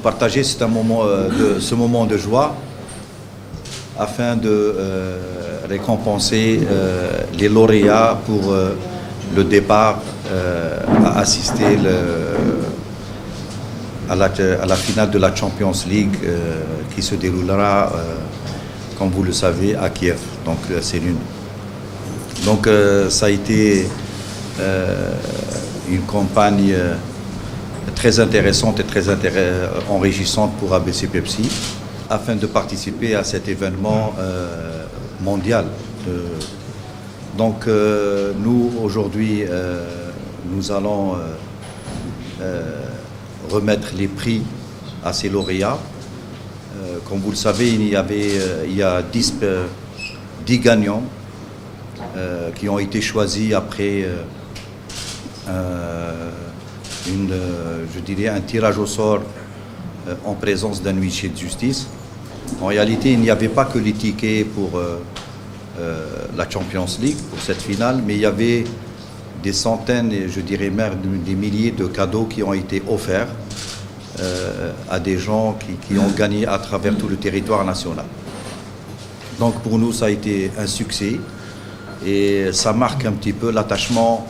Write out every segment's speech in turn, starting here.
partager ce moment de joie afin de récompenser les lauréats pour le départ à assister à la finale de la Champions League qui se déroulera, comme vous le savez, à Kiev. Donc c'est l'une. Donc ça a été une campagne très intéressante et très enrichissante pour ABC Pepsi afin de participer à cet événement mondial. Donc nous, aujourd'hui, nous allons remettre les prix à ces lauréats. Comme vous le savez, il y a 10 gagnants qui ont été choisis après je dirais un tirage au sort en présence d'un huissier de justice. En réalité, il n'y avait pas que les tickets pour la Champions League, pour cette finale, mais il y avait des centaines, et je dirais même des milliers de cadeaux qui ont été offerts à des gens qui ont gagné à travers tout le territoire national. Donc pour nous, ça a été un succès et ça marque un petit peu l'attachement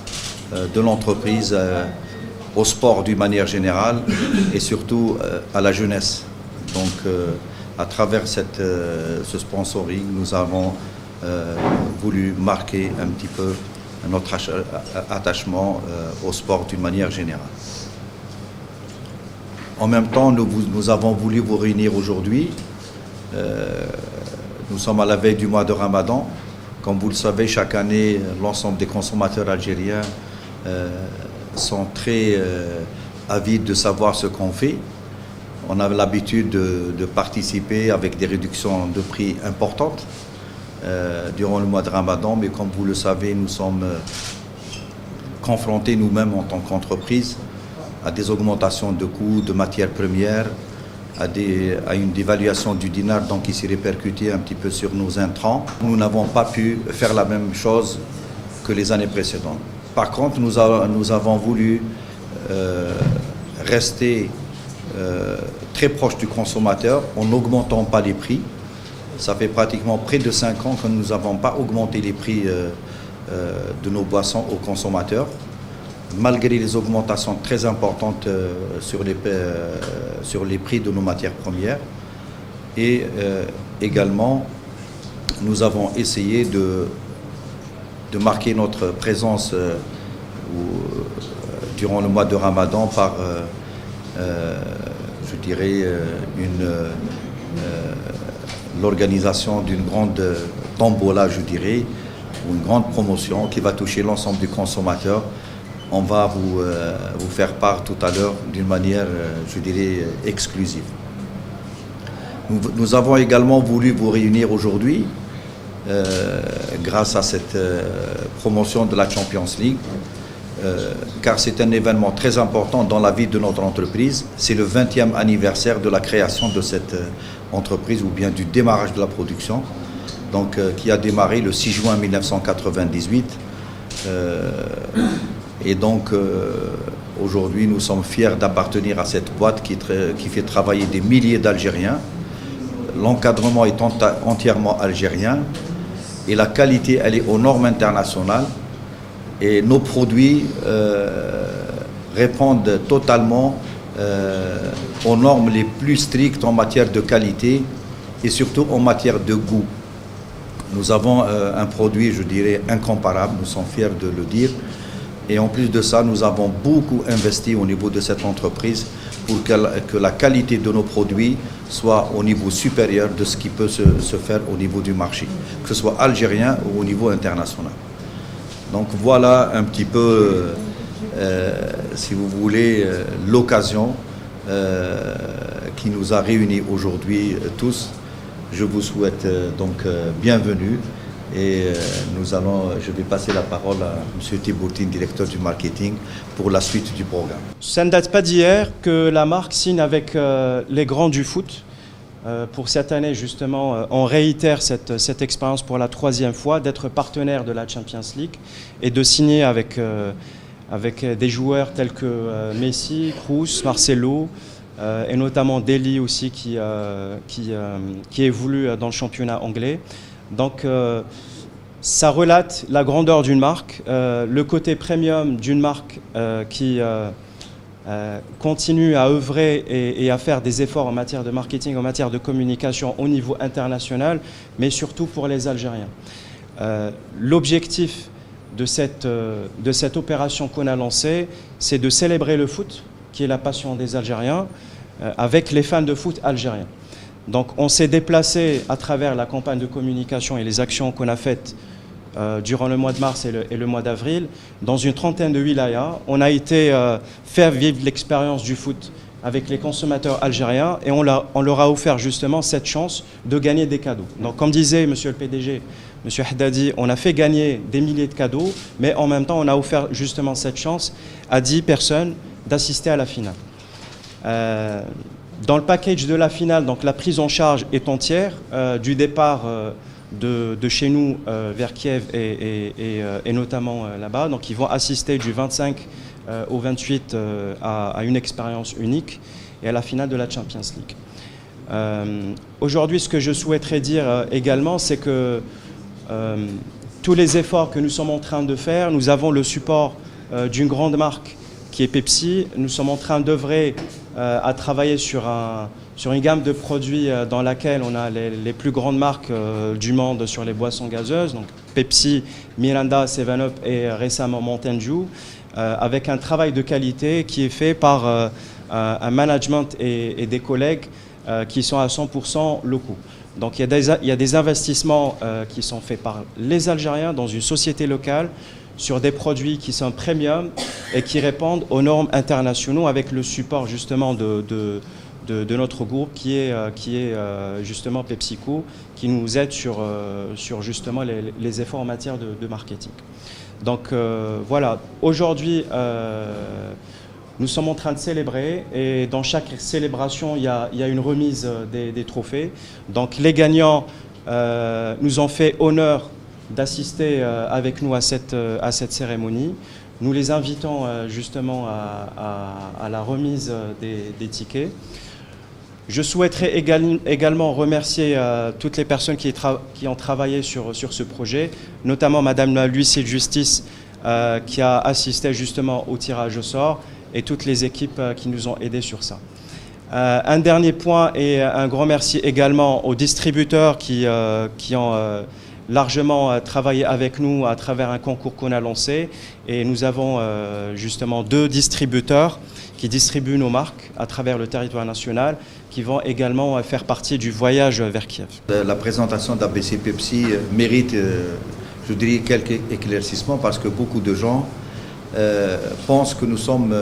de l'entreprise au sport d'une manière générale et surtout à la jeunesse. Donc à travers ce sponsoring, nous avons voulu marquer un petit peu notre attachement au sport d'une manière générale. En même temps, nous avons voulu vous réunir aujourd'hui. Nous sommes à la veille du mois de Ramadan. Comme vous le savez, chaque année, l'ensemble des consommateurs algériens sont très avides de savoir ce qu'on fait. On a l'habitude de participer avec des réductions de prix importantes durant le mois de Ramadan, mais comme vous le savez, nous sommes confrontés nous-mêmes en tant qu'entreprise à des augmentations de coûts, de matières premières, à une dévaluation du dinar, donc qui s'est répercutée un petit peu sur nos intrants. Nous n'avons pas pu faire la même chose que les années précédentes. Par contre, nous avons voulu rester très proche du consommateur en n'augmentant pas les prix. Ça fait pratiquement près de 5 ans que nous n'avons pas augmenté les prix de nos boissons aux consommateurs, malgré les augmentations très importantes sur les prix de nos matières premières. Et également, nous avons essayé de marquer notre présence durant le mois de Ramadan par, je dirais, l'organisation d'une grande tombola, je dirais, ou une grande promotion qui va toucher l'ensemble des consommateurs. On va vous faire part tout à l'heure d'une manière, je dirais, exclusive. Nous avons également voulu vous réunir aujourd'hui grâce à cette promotion de la Champions League, car c'est un événement très important dans la vie de notre entreprise. C'est le 20e anniversaire de la création de cette entreprise, ou bien du démarrage de la production, donc, qui a démarré le 6 juin 1998. Et donc, aujourd'hui, nous sommes fiers d'appartenir à cette boîte qui fait travailler des milliers d'Algériens. L'encadrement est entièrement algérien et la qualité, elle est aux normes internationales. Et nos produits répondent totalement aux normes les plus strictes en matière de qualité et surtout en matière de goût. Nous avons un produit, je dirais, incomparable, nous sommes fiers de le dire. Et en plus de ça, nous avons beaucoup investi au niveau de cette entreprise pour que la qualité de nos produits soit au niveau supérieur de ce qui peut se faire au niveau du marché, que ce soit algérien ou au niveau international. Donc voilà un petit peu, si vous voulez, l'occasion qui nous a réunis aujourd'hui tous. Je vous souhaite donc bienvenue. Et je vais passer la parole à M. Thibautine, directeur du marketing, pour la suite du programme. Ça ne date pas d'hier que la marque signe avec les grands du foot. Pour cette année, justement, on réitère cette expérience pour la 3e fois, d'être partenaire de la Champions League et de signer avec des joueurs tels que Messi, Kroos, Marcelo, et notamment Delhi aussi qui évolue dans le championnat anglais. Donc ça relate la grandeur d'une marque, le côté premium d'une marque qui continue à œuvrer et à faire des efforts en matière de marketing, en matière de communication au niveau international, mais surtout pour les Algériens. L'objectif de cette opération qu'on a lancée, c'est de célébrer le foot, qui est la passion des Algériens, avec les fans de foot algériens. Donc on s'est déplacé à travers la campagne de communication et les actions qu'on a faites durant le mois de mars et le mois d'avril, dans une trentaine de wilayas. On a été faire vivre l'expérience du foot avec les consommateurs algériens et on leur a offert justement cette chance de gagner des cadeaux. Donc comme disait monsieur le PDG, monsieur Haddadi, on a fait gagner des milliers de cadeaux, mais en même temps on a offert justement cette chance à 10 personnes d'assister à la finale. Dans le package de la finale, donc la prise en charge est entière, du départ de chez nous vers Kiev et notamment là-bas. Donc ils vont assister du 25 au 28 à une expérience unique et à la finale de la Champions League. Aujourd'hui, ce que je souhaiterais dire également, c'est que tous les efforts que nous sommes en train de faire, nous avons le support d'une grande marque qui est Pepsi. Nous sommes en train d'œuvrer à travailler sur une gamme de produits dans laquelle on a les plus grandes marques du monde sur les boissons gazeuses, donc Pepsi, Miranda, 7-Up et récemment Mountain Dew, avec un travail de qualité qui est fait par un management et des collègues qui sont à 100% locaux. Donc il y a des investissements qui sont faits par les Algériens dans une société locale sur des produits qui sont premium et qui répondent aux normes internationales avec le support justement de notre groupe qui est justement PepsiCo, qui nous aide sur justement les efforts en matière de marketing. Donc voilà, aujourd'hui nous sommes en train de célébrer et dans chaque célébration il y a une remise des trophées. Donc les gagnants nous ont fait honneur d'assister avec nous à cette cérémonie. Nous les invitons justement à la remise des tickets. Je souhaiterais également remercier toutes les personnes qui ont travaillé sur ce projet, notamment Madame l'huissier de justice qui a assisté justement au tirage au sort et toutes les équipes qui nous ont aidés sur ça. Un dernier point et un grand merci également aux distributeurs qui ont largement travaillé avec nous à travers un concours qu'on a lancé et nous avons justement 2 distributeurs qui distribuent nos marques à travers le territoire national qui vont également faire partie du voyage vers Kiev. La présentation d'ABC Pepsi mérite, je dirais, quelques éclaircissements parce que beaucoup de gens pensent que nous sommes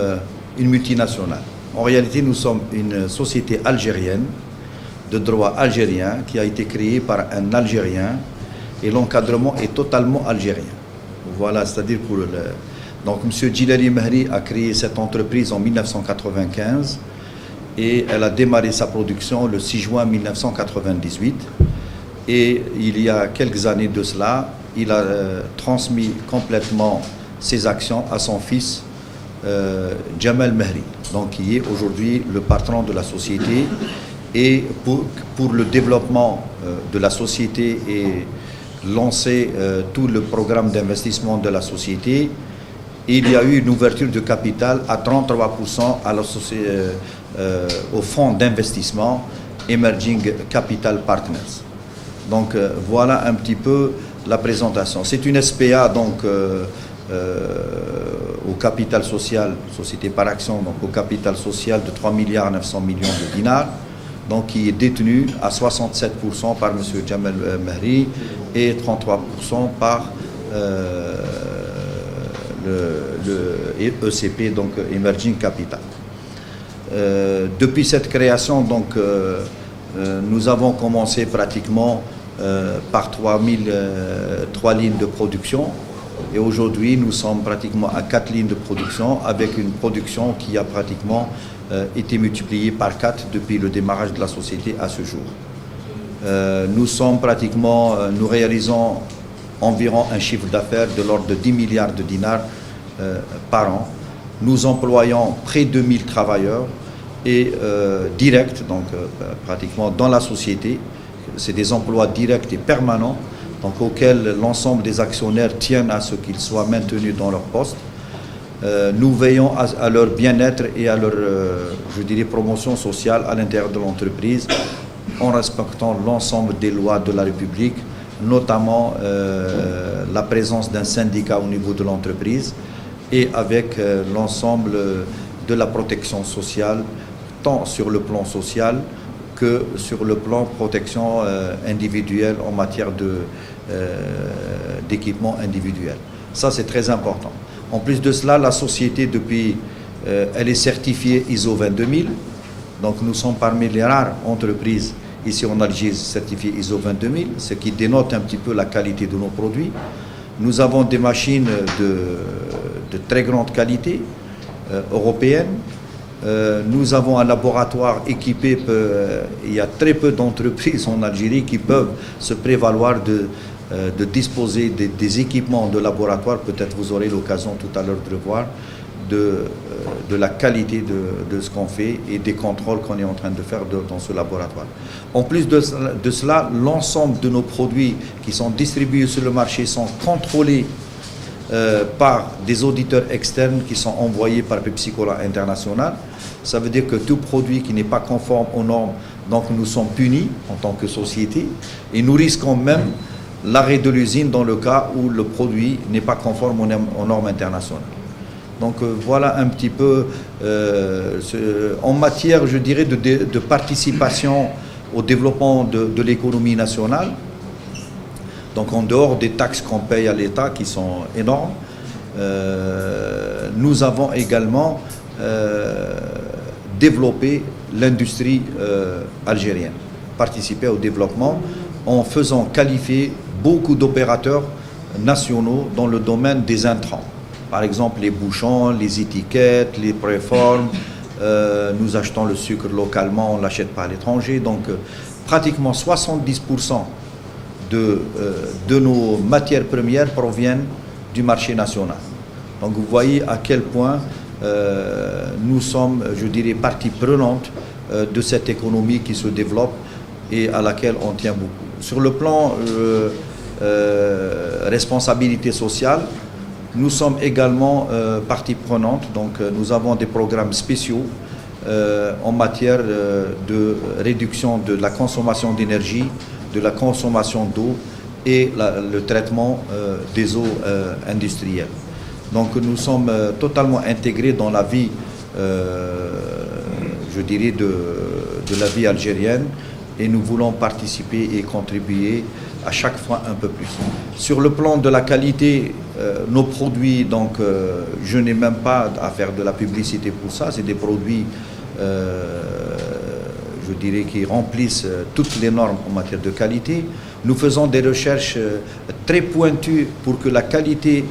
une multinationale. En réalité, nous sommes une société algérienne de droit algérien qui a été créée par un Algérien et l'encadrement est totalement algérien. Voilà, c'est-à-dire pour le... Donc, M. Djilali Mehri a créé cette entreprise en 1995 et elle a démarré sa production le 6 juin 1998. Et il y a quelques années de cela, il a transmis complètement ses actions à son fils Jamal Mehri, donc qui est aujourd'hui le patron de la société. Et pour le développement de la société et lancer tout le programme d'investissement de la société, il y a eu une ouverture de capital à 33% au fonds d'investissement Emerging Capital Partners. Donc voilà un petit peu la présentation. C'est une SPA donc au capital social, société par action, donc au capital social de 3 900 millions de dinars, donc qui est détenu à 67% par M. Jamal Mehri et 33% par le ECP, donc Emerging Capital. Depuis cette création, donc, nous avons commencé pratiquement par 3 lignes de production et aujourd'hui nous sommes pratiquement à 4 lignes de production avec une production qui a pratiquement été multipliée par 4 depuis le démarrage de la société à ce jour. Nous réalisons environ un chiffre d'affaires de l'ordre de 10 milliards de dinars par an. Nous employons près de 1000 travailleurs et directs, donc pratiquement dans la société. C'est des emplois directs et permanents, donc auxquels l'ensemble des actionnaires tiennent à ce qu'ils soient maintenus dans leur poste. Nous veillons à leur bien-être et à leur, je dirais, promotion sociale à l'intérieur de l'entreprise, en respectant l'ensemble des lois de la République, notamment la présence d'un syndicat au niveau de l'entreprise et avec l'ensemble de la protection sociale, tant sur le plan social que sur le plan protection individuelle en matière d'équipement individuel. Ça, c'est très important. En plus de cela, la société, depuis, elle est certifiée ISO 22000. Donc nous sommes parmi les rares entreprises ici en Algérie certifiées ISO 22000, ce qui dénote un petit peu la qualité de nos produits. Nous avons des machines de très grande qualité, européennes. Nous avons un laboratoire équipé, il y a très peu d'entreprises en Algérie qui peuvent se prévaloir de disposer des équipements de laboratoire. Peut-être vous aurez l'occasion tout à l'heure de le voir, de la qualité de ce qu'on fait et des contrôles qu'on est en train de faire dans ce laboratoire. En plus de cela, l'ensemble de nos produits qui sont distribués sur le marché sont contrôlés par des auditeurs externes qui sont envoyés par PepsiCola International. Ça veut dire que tout produit qui n'est pas conforme aux normes, donc nous sommes punis en tant que société et nous risquons même l'arrêt de l'usine dans le cas où le produit n'est pas conforme aux normes internationales. Donc voilà un petit peu en matière, je dirais, de participation au développement de l'économie nationale. Donc en dehors des taxes qu'on paye à l'État qui sont énormes, nous avons également développé l'industrie algérienne, participé au développement en faisant qualifier beaucoup d'opérateurs nationaux dans le domaine des intrants. Par exemple les bouchons, les étiquettes, les préformes, nous achetons le sucre localement, on ne l'achète pas à l'étranger. Donc pratiquement 70% de nos matières premières proviennent du marché national. Donc vous voyez à quel point nous sommes, je dirais, partie prenante de cette économie qui se développe et à laquelle on tient beaucoup. Sur le plan responsabilité sociale, nous sommes également partie prenante. Donc nous avons des programmes spéciaux en matière de réduction de la consommation d'énergie, de la consommation d'eau et le traitement des eaux industrielles. Donc nous sommes totalement intégrés dans la vie, je dirais, de la vie algérienne et nous voulons participer et contribuer à chaque fois un peu plus. Sur le plan de la qualité, nos produits, donc je n'ai même pas à faire de la publicité pour ça, c'est des produits je dirais, qui remplissent toutes les normes en matière de qualité. Nous faisons des recherches très pointues pour que la qualité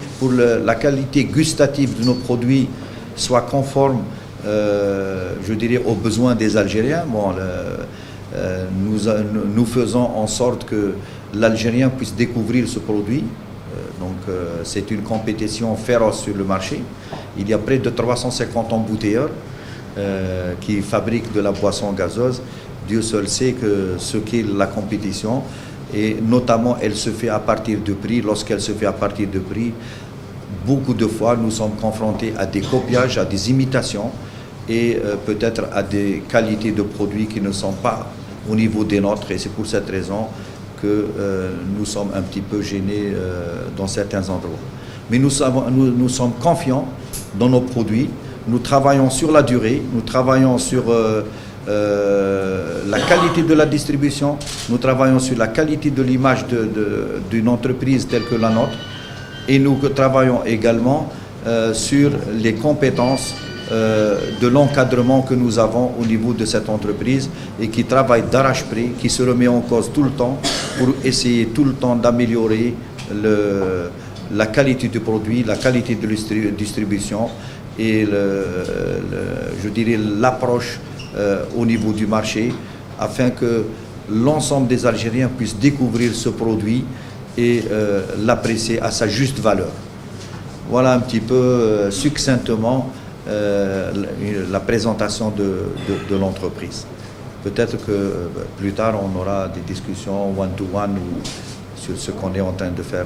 gustative de nos produits soit conforme, je dirais, aux besoins des Algériens. Bon, nous faisons en sorte que l'Algérien puisse découvrir ce produit. Donc c'est une compétition féroce sur le marché. Il y a près de 350 embouteilleurs qui fabriquent de la boisson gazeuse. Dieu seul sait ce qu'est la compétition et notamment elle se fait à partir de prix. Lorsqu'elle se fait à partir de prix, beaucoup de fois nous sommes confrontés à des copiages, à des imitations et peut-être à des qualités de produits qui ne sont pas au niveau des nôtres et c'est pour cette raison que nous sommes un petit peu gênés dans certains endroits. Mais nous sommes confiants dans nos produits. Nous travaillons sur la durée, nous travaillons sur la qualité de la distribution, nous travaillons sur la qualité de l'image d'une entreprise telle que la nôtre et nous travaillons également sur les compétences de l'encadrement que nous avons au niveau de cette entreprise et qui travaille d'arrache-pied, qui se remet en cause tout le temps pour essayer tout le temps d'améliorer la qualité du produit, la qualité de la distribution et je dirais l'approche au niveau du marché afin que l'ensemble des Algériens puissent découvrir ce produit et l'apprécier à sa juste valeur. Voilà un petit peu succinctement la présentation de l'entreprise. Peut-être que plus tard, on aura des discussions one-to-one sur ce qu'on est en train de faire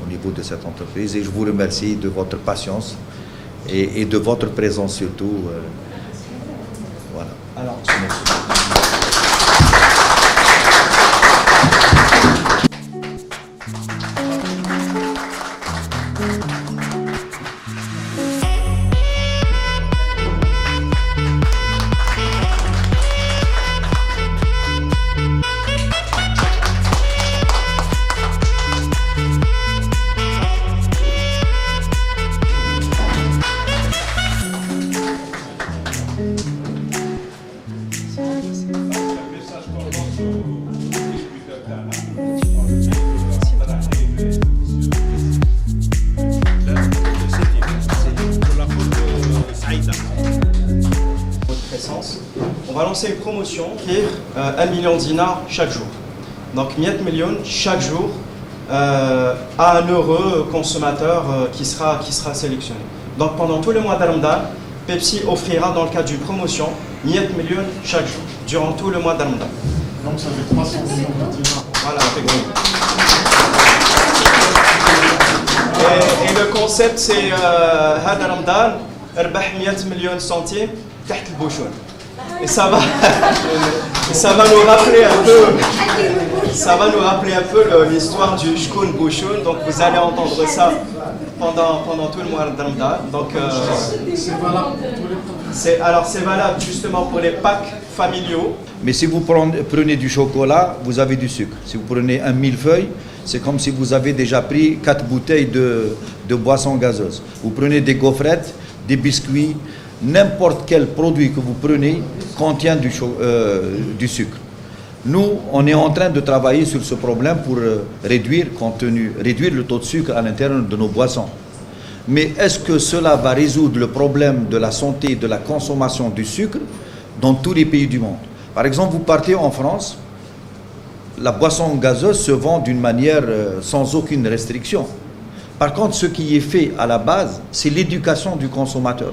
au niveau de cette entreprise. Et je vous remercie de votre patience et de votre présence surtout. Voilà. Alors, on va lancer une promotion qui est 1 million de dinars chaque jour. Donc 100 millions chaque jour à un heureux consommateur qui sera sélectionné. Donc pendant tout le mois de Ramadan, Pepsi offrira dans le cadre d'une promotion 100 millions chaque jour, durant tout le mois de Ramadan. Donc ça fait 300 millions de dinars. Voilà, et le concept c'est Hada Ramadan, ربح 100 millions de centimes تحت البوشون. Et ça va nous rappeler un peu l'histoire du Shkoun Bouchoun. Donc vous allez entendre ça pendant tout le mois de Ramadan. Donc C'est valable pour tous les produits. c'est valable justement pour les packs familiaux. Mais si vous prenez du chocolat, vous avez du sucre. Si vous prenez un millefeuille, c'est comme si vous avez déjà pris 4 bouteilles de boissons gazeuses. Vous prenez des gaufrettes, des biscuits, n'importe quel produit que vous prenez contient du sucre. Nous, on est en train de travailler sur ce problème pour réduire le taux de sucre à l'intérieur de nos boissons. Mais est-ce que cela va résoudre le problème de la santé et de la consommation du sucre dans tous les pays du monde? Par exemple, vous partez en France, la boisson gazeuse se vend d'une manière sans aucune restriction. Par contre, ce qui est fait à la base, c'est l'éducation du consommateur.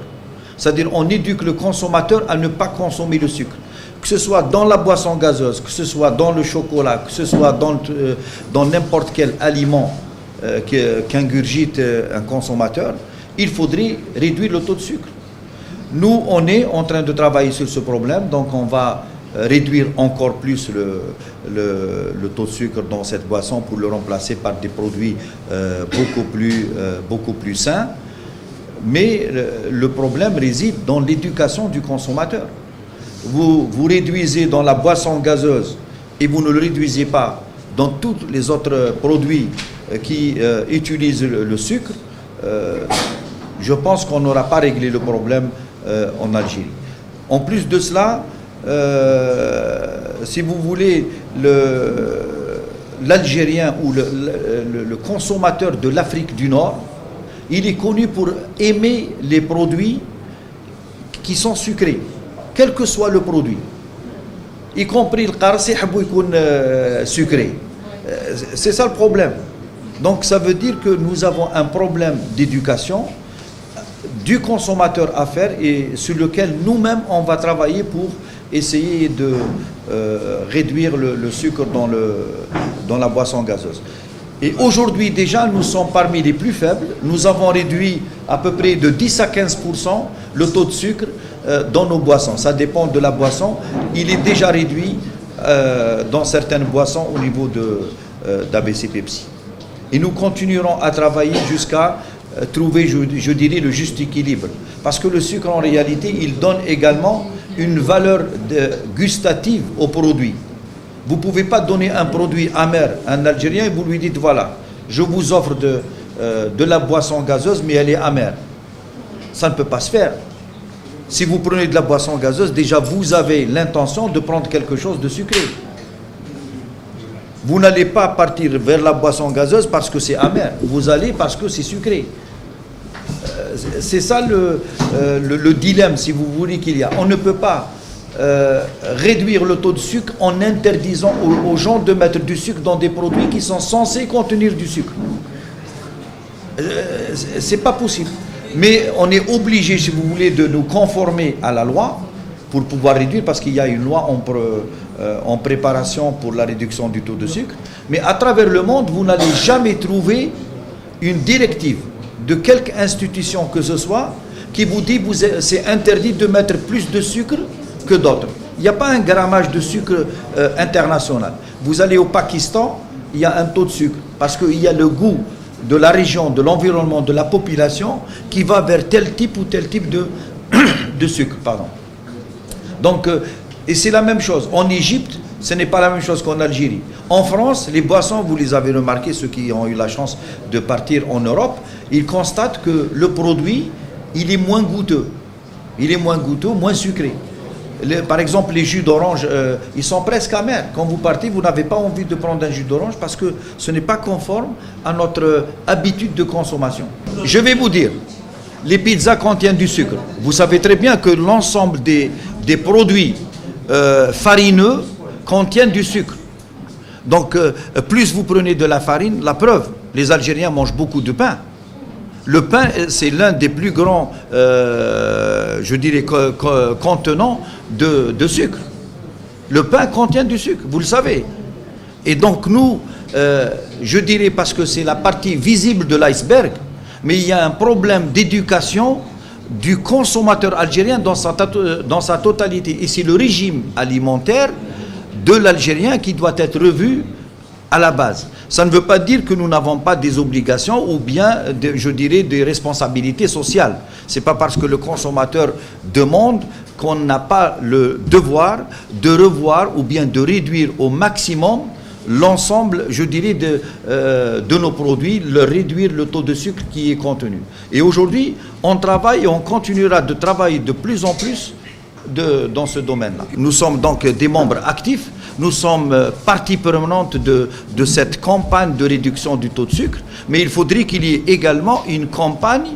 C'est-à-dire on éduque le consommateur à ne pas consommer le sucre. Que ce soit dans la boisson gazeuse, que ce soit dans le chocolat, que ce soit dans n'importe quel aliment qu'ingurgite un consommateur, il faudrait réduire le taux de sucre. Nous, on est en train de travailler sur ce problème, donc on va réduire encore plus le taux de sucre dans cette boisson pour le remplacer par des produits beaucoup plus sains. Mais le problème réside dans l'éducation du consommateur. Vous réduisez dans la boisson gazeuse et vous ne le réduisez pas dans tous les autres produits qui utilisent le sucre. Je pense qu'on n'aura pas réglé le problème en Algérie. En plus de cela, si vous voulez, l'Algérien ou le consommateur de l'Afrique du Nord, il est connu pour aimer les produits qui sont sucrés, quel que soit le produit, y compris le qarsi sucré. C'est ça le problème. Donc ça veut dire que nous avons un problème d'éducation du consommateur à faire et sur lequel nous-mêmes on va travailler pour essayer de réduire le sucre dans la boisson gazeuse. Et aujourd'hui déjà, nous sommes parmi les plus faibles. Nous avons réduit à peu près de 10 à 15% le taux de sucre dans nos boissons. Ça dépend de la boisson. Il est déjà réduit dans certaines boissons au niveau d'ABC Pepsi. Et nous continuerons à travailler jusqu'à trouver, je dirais, le juste équilibre. Parce que le sucre, en réalité, il donne également une valeur gustative au produit. Vous ne pouvez pas donner un produit amer à un Algérien et vous lui dites voilà, je vous offre de la boisson gazeuse mais elle est amère. Ça ne peut pas se faire. Si vous prenez de la boisson gazeuse, déjà vous avez l'intention de prendre quelque chose de sucré. Vous n'allez pas partir vers la boisson gazeuse parce que c'est amer. Vous allez parce que c'est sucré. C'est ça le dilemme, si vous voulez, qu'il y a. On ne peut pas réduire le taux de sucre en interdisant aux gens de mettre du sucre dans des produits qui sont censés contenir du sucre. C'est pas possible. Mais on est obligé, si vous voulez, de nous conformer à la loi pour pouvoir réduire, parce qu'il y a une loi en préparation pour la réduction du taux de sucre. Mais à travers le monde, vous n'allez jamais trouver une directive de quelque institution que ce soit qui vous dit que c'est interdit de mettre plus de sucre que d'autres. Il n'y a pas un grammage de sucre international. Vous allez au Pakistan, il y a un taux de sucre, parce qu'il y a le goût de la région, de l'environnement, de la population qui va vers tel type ou tel type de sucre. Pardon. Donc, et c'est la même chose. En Égypte, ce n'est pas la même chose qu'en Algérie. En France, les boissons, vous les avez remarqué, ceux qui ont eu la chance de partir en Europe, ils constatent que le produit, il est moins goûteux. Il est moins goûteux, moins sucré. Par exemple, les jus d'orange, ils sont presque amers. Quand vous partez, vous n'avez pas envie de prendre un jus d'orange parce que ce n'est pas conforme à notre habitude de consommation. Je vais vous dire, les pizzas contiennent du sucre. Vous savez très bien que l'ensemble des produits farineux contiennent du sucre. Donc, plus vous prenez de la farine, la preuve, les Algériens mangent beaucoup de pain. Le pain, c'est l'un des plus grands, je dirais, contenants de sucre. Le pain contient du sucre, vous le savez. Et donc nous, je dirais, parce que c'est la partie visible de l'iceberg, mais il y a un problème d'éducation du consommateur algérien dans sa totalité. Et c'est le régime alimentaire de l'Algérien qui doit être revu à la base. Ça ne veut pas dire que nous n'avons pas des obligations ou bien, je dirais, des responsabilités sociales. Ce n'est pas parce que le consommateur demande qu'on n'a pas le devoir de revoir ou bien de réduire au maximum l'ensemble, je dirais, de nos produits, réduire le taux de sucre qui est contenu. Et aujourd'hui, on travaille et on continuera de travailler de plus en plus dans ce domaine-là. Nous sommes donc des membres actifs, nous sommes partie prenante de cette campagne de réduction du taux de sucre, mais il faudrait qu'il y ait également une campagne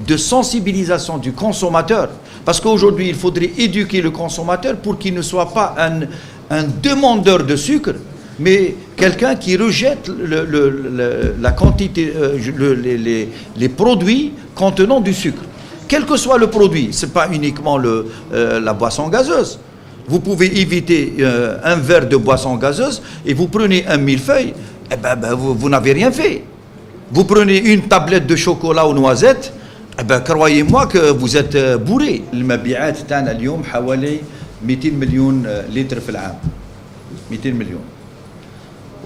de sensibilisation du consommateur, parce qu'aujourd'hui il faudrait éduquer le consommateur pour qu'il ne soit pas un demandeur de sucre, mais quelqu'un qui rejette la quantité, les produits contenant du sucre. Quel que soit le produit, ce n'est pas uniquement la boisson gazeuse. Vous pouvez éviter un verre de boisson gazeuse et vous prenez un millefeuille, eh ben, vous n'avez rien fait. Vous prenez une tablette de chocolat aux noisettes, eh ben, croyez-moi que vous êtes bourré. المبيعات تاعنا اليوم حوالي 200 مليون لتر في العام. 200 مليون.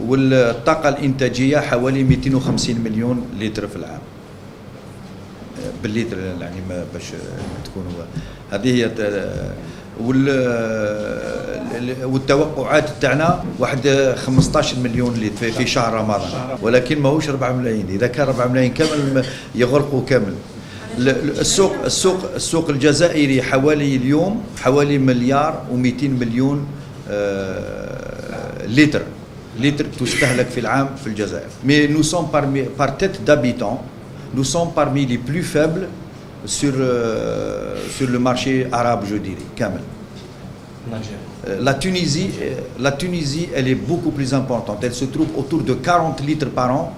والطاقة الإنتاجية حوالي 250 مليون لتر في العام. بالليتر يعني باش تكونوا هذه هي والتوقعات تاعنا واحد 15 مليون لتر في شهر رمضان، ولكن ماهوش 4 ملايين. اذا كان 4 ملايين كامل يغرقوا كامل. السوق الجزائري حوالي اليوم حوالي مليار و200 مليون لتر تستهلك في العام في الجزائر. Mais nous sommes par tête d'habitants, nous sommes parmi les plus faibles sur le marché arabe, je dirais, Kamel. La Tunisie, elle est beaucoup plus importante. Elle se trouve autour de 40 litres par an.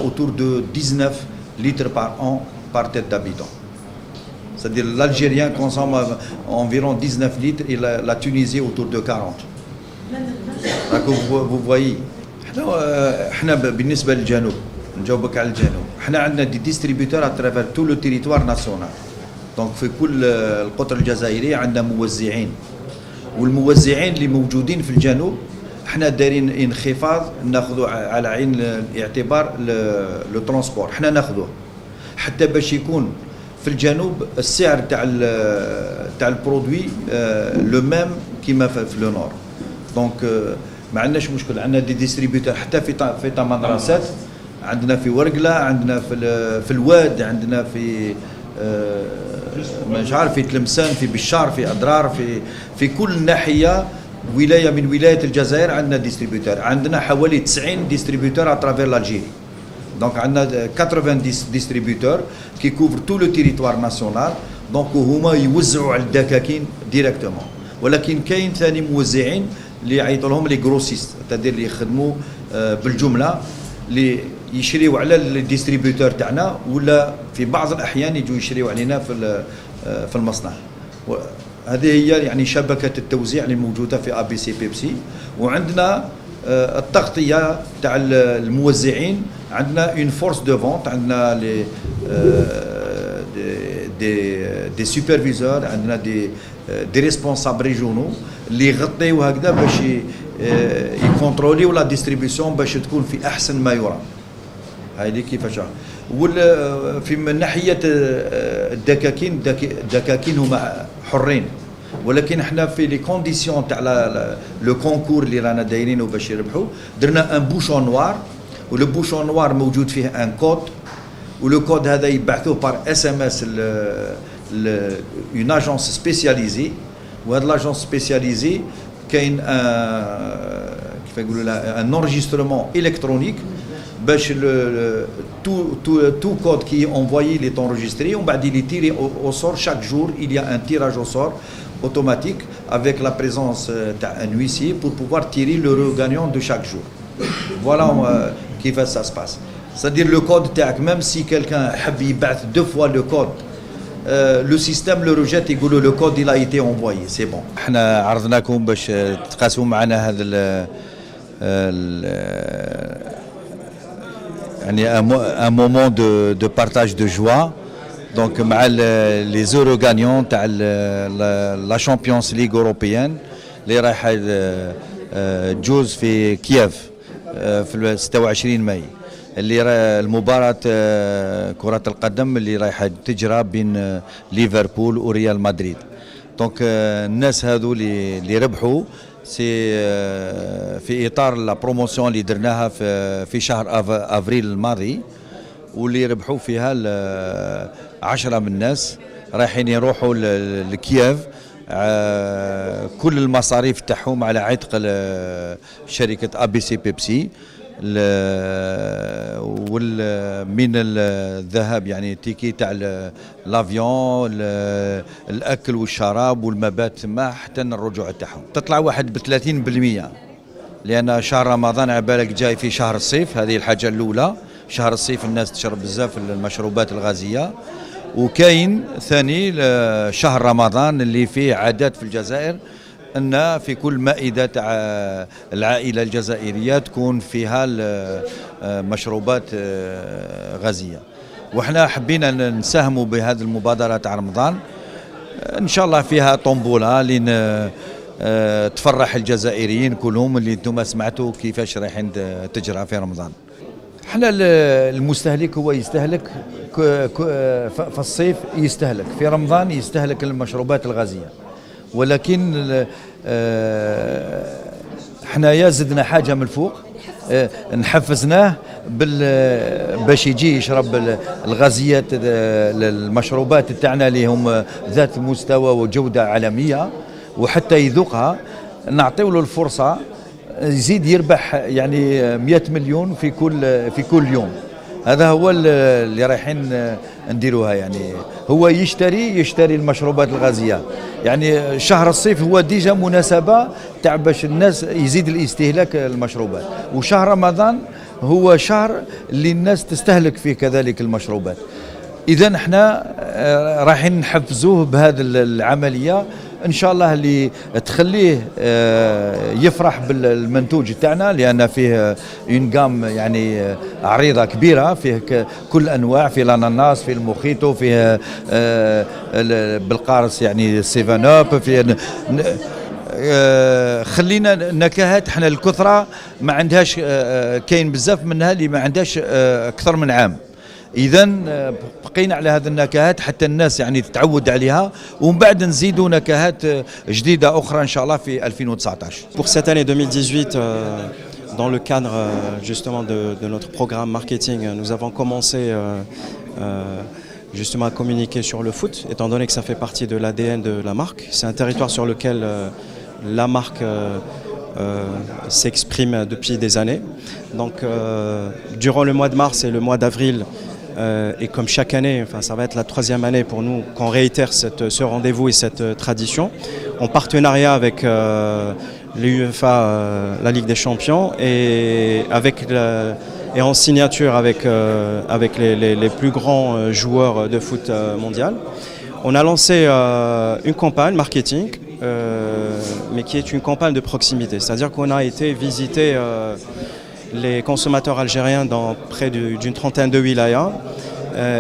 Autour de 19 litres par an par tête d'habitant. C'est-à-dire l'Algérien consomme environ 19 litres et la Tunisie autour de 40. vous voyez. احنا بالنسبة للجنوب نجاوبك على الجنوب. احنا عندنا دي ديستريبيوتور اترافير تو لو تيريتوار ناسيونال. دونك في كل القطر الجزائرية عندنا موزعين. والموزعين اللي موجودين في الجنوب احنا دايرين انخفاض ناخذوا على عين الاعتبار لو ترونسبور. احنا ناخذوه حتى باش يكون في الجنوب السعر تاع البرودوي لو ميم كيما في لو نور. دونك ما عندناش مشكل. عندنا دي ديستريبيوتور حتى في طمانراسات، عندنا في ورقله، عندنا في الواد، عندنا في مش عارف في تلمسان، في بشار، في اضرار، في كل ناحيه ولايه من ولايات الجزائر عندنا ديستريبيوتور. عندنا حوالي 90 ديستريبيوتور اترافير l'Algérie. دونك عندنا 90 ديستريبيوتور كي كوفر تو لو تيريتوار ناسيونال. دونك هما يوزعوا على الدكاكين ديريكتومون. ولكن كاين ثاني موزعين اللي يعيطوا لهم لي غروسيست، تدير اللي يخدموا بالجمله. اللي يشريوا على الديستريبيوتور تاعنا ولا في بعض الاحيان يجوا يشريوا علينا في المصنع. هذه هي يعني شبكه التوزيع اللي موجوده في ابي سي بيبسي. وعندنا التغطيه تاع الموزعين، عندنا اون فورس دو فونت، عندنا لي دي سوبرفيزور، عندنا دي ريسبونسابل ريجونو اللي يغطيو هكذا باش يكونتروليو لا ديستريبيسيون باش تكون في احسن ما يرام. هذه كيفاش. في من ناحيه الدكاكين هما حرين، ولكن احنا في لي كونديسيون تاع لو كونكور اللي رانا دايرينه باش يربحوا درنا ان بوشون نوار، ولو بوشون نوار موجود فيه ان كود، ولو كود هذا يبعثوه بار اس ام اس اون اجونس سبيسياليزي. وهاد لاجونس سبيسياليزي كاين كيف يقولوا لها ان انريجسترمون الكترونيك باش tout code qui est envoyé, il est enregistré, on va il est tiré au sort chaque jour. Il y a un tirage au sort automatique avec la présence d'un huissier pour pouvoir tirer le gagnant de chaque jour. Voilà qui fait ça se passe. C'est-à-dire le code تاعك même si quelqu'un حب يبعث 2 fois le code, le système le rejette يقول له le code il a été envoyé, c'est bon. احنا عرضناكم باش تقاسوا معنا هذا un moment de partage de joie. Donc les heureux gagnants de la Champions League européenne اللي رايحه تجوز في كييف في 26 ماي، اللي المباراة كرة القدم اللي رايحه تجرى بين ليفربول وريال مدريد. دونك الناس هذو اللي ربحوا سي في اطار لا بروموسيون اللي درناها في شهر افريل الماضي، واللي ربحوا فيها 10 من الناس رايحين يروحوا لكييف. كل المصاريف تاعهم على عتق شركه ابي سي بيبسي، من الذهاب يعني التيكي تاع لافيون، الاكل والشراب والمبات تما حتى الرجوع تاعهم. تطلع واحد ب 30%، لان شهر رمضان على بالك جاي في شهر الصيف. هذه الحاجه الاولى، شهر الصيف الناس تشرب بزاف المشروبات الغازيه. وكاين ثاني شهر رمضان اللي فيه عادات في الجزائر أن في كل مائدة تاع العائلة الجزائرية تكون فيها مشروبات غازية. وإحنا حبينا نساهموا بهذه المبادرة تاع رمضان، إن شاء الله فيها طنبولة لين تفرح الجزائريين كلهم اللي انتم سمعتوا كيفاش رايحين تجرى في رمضان. احنا المستهلك هو يستهلك في الصيف، يستهلك في رمضان، يستهلك المشروبات الغازية. ولكن حنايا زدنا حاجه من الفوق، نحفزناه باش يجي يشرب الغازيات، المشروبات تاعنا اللي هم ذات مستوى وجوده عالميه، وحتى يذوقها نعطيو له الفرصه يزيد يربح يعني 100 مليون في كل يوم. هذا هو اللي رايحين نديروها. يعني هو يشتري المشروبات الغازيه. يعني شهر الصيف هو ديجا مناسبه تاع باش الناس يزيد الاستهلاك المشروبات، وشهر رمضان هو شهر اللي الناس تستهلك فيه كذلك المشروبات. اذا احنا رايحين نحفزوه بهذه العمليه ان شاء الله اللي تخليه يفرح بالمنتوج تاعنا، لان فيه اون جام يعني عريضه كبيره، فيه كل الانواع، فيه الاناناس، فيه الموخيتو، فيه بالقارص يعني سيفن اب، فيه خلينا نكهات. احنا الكثره ما عندهاش، كاين بزاف منها اللي ما عندهاش اكثر من عام. إذا بقينا على هذه النكهات حتى الناس يعني تتعود عليها، ومن بعد نزيدوا نكهات جديدة أخرى إن شاء الله في 2019. Pour cette année 2018, dans le cadre justement de notre programme marketing, nous avons commencé justement à communiquer sur le foot, étant donné que ça fait partie de l'ADN de la marque. C'est un territoire sur lequel la marque s'exprime depuis des années. Donc durant le mois de mars et le mois d'avril, et comme chaque année, enfin ça va être la 3e année pour nous qu'on réitère ce rendez-vous et cette tradition, en partenariat avec l'UEFA, la Ligue des Champions, et et en signature avec les plus grands joueurs de foot mondial. On a lancé une campagne marketing, mais qui est une campagne de proximité. C'est-à-dire qu'on a été visiter les consommateurs algériens dans près d'une trentaine de wilayas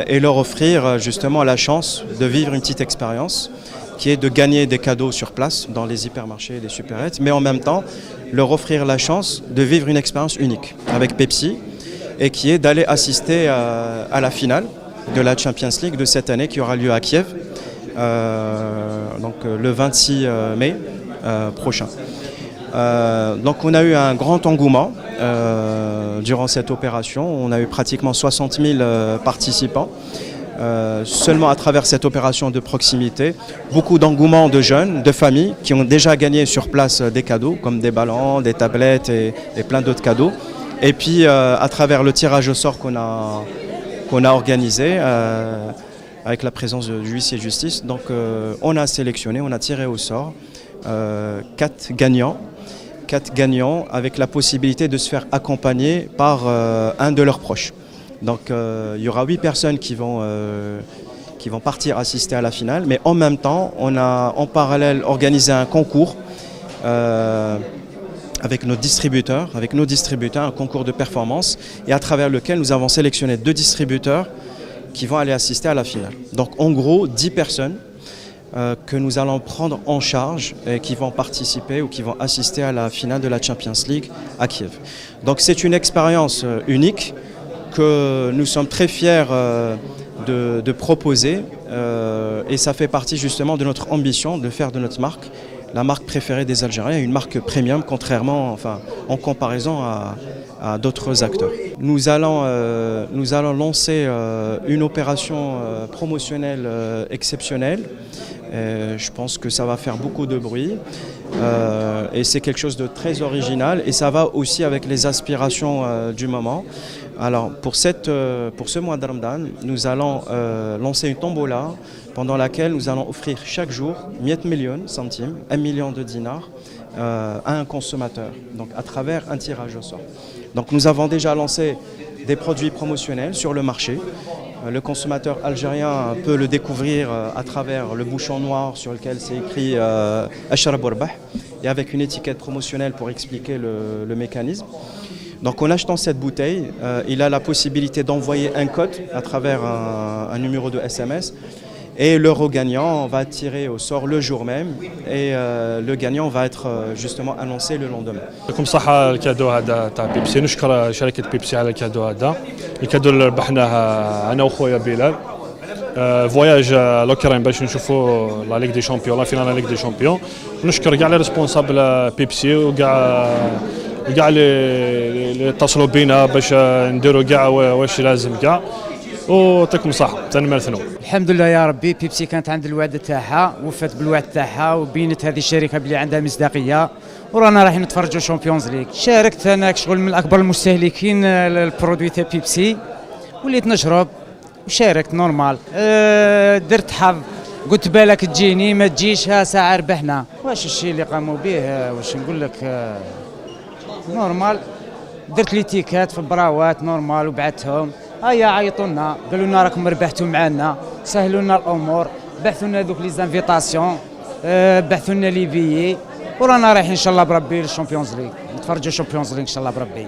et leur offrir justement la chance de vivre une petite expérience qui est de gagner des cadeaux sur place dans les hypermarchés et les supérettes, mais en même temps leur offrir la chance de vivre une expérience unique avec Pepsi et qui est d'aller assister à la finale de la Champions League de cette année qui aura lieu à Kiev, donc le 26 mai prochain. Donc on a eu un grand engouement durant cette opération. On a eu pratiquement 60 000 participants. Seulement à travers cette opération de proximité, beaucoup d'engouement de jeunes, de familles qui ont déjà gagné sur place des cadeaux comme des ballons, des tablettes et plein d'autres cadeaux. Et puis à travers le tirage au sort qu'on a organisé avec la présence du huissier de justice, donc on a sélectionné, on a tiré au sort 4 gagnants avec la possibilité de se faire accompagner par un de leurs proches. Donc il y aura 8 personnes qui vont partir assister à la finale, mais en même temps, on a en parallèle organisé un concours avec nos distributeurs, un concours de performance, et à travers lequel nous avons sélectionné 2 distributeurs qui vont aller assister à la finale. Donc en gros, 10 personnes que nous allons prendre en charge et qui vont participer ou qui vont assister à la finale de la Champions League à Kiev. Donc c'est une expérience unique que nous sommes très fiers de proposer et ça fait partie justement de notre ambition de faire de notre marque la marque préférée des Algériens, une marque premium en comparaison à d'autres acteurs. Nous allons lancer une opération promotionnelle exceptionnelle. Je pense que ça va faire beaucoup de bruit et c'est quelque chose de très original et ça va aussi avec les aspirations du moment. Alors pour ce mois de Ramadan, nous allons lancer une tombola pendant laquelle nous allons offrir chaque jour 100 millions centimes, 1 million de dinars à un consommateur, donc à travers un tirage au sort. Donc nous avons déjà lancé des produits promotionnels sur le marché. Le consommateur algérien peut le découvrir à travers le bouchon noir sur lequel c'est écrit Ashrab Warbah et avec une étiquette promotionnelle pour expliquer le mécanisme. Donc en achetant cette bouteille, il a la possibilité d'envoyer un code à travers un numéro de SMS et le gagnant va tirer au sort le jour même et le gagnant va être justement annoncé le lendemain. يعطيكم الصحة الكادو هذا تاع بيبسي، نشكر شركة بيبسي على الكادو هذا، الكادو اللي ربحناه أنا وخويا بلال. فواياج لوكرين باش نشوفوا لا ليغ دي شامبيون، لا فينال لا ليغ دي شامبيون. نشكر كاع لي ريسبونسابل بيبسي وكاع اللي اتصلوا بينا باش نديروا كاع واش لازم كاع. ويعطيكم الصحة تنمرثنوا. الحمد لله يا ربي، بيبسي كانت عند الوعد تاعها، وفات بالوعد تاعها وبينت هذه الشركة بلي عندها مصداقية، ورانا رايحين نتفرجوا شامبيونز ليغ. شاركت انا كشغل من اكبر المستهلكين البرودوي تاع بيبسي، وليت نشرب وشاركت نورمال. درت حظ، قلت بالك تجيني ما تجيش، ها ساعة ربحنا. واش الشيء اللي قاموا به واش نقول لك نورمال. درت لي تيكات في البراوات نورمال وبعثتهم. هيا عيطوا لنا قالوا لنا راكم ربحتوا معنا، سهلوا لنا الامور، بعثوا لنا دوك لي زانفيتاسيون، بعثوا لنا لي بيي، ورانا رايحين ان شاء الله بربي للشامبيونز ليغ، نتفرجوا الشامبيونز ليغ ان شاء الله بربي.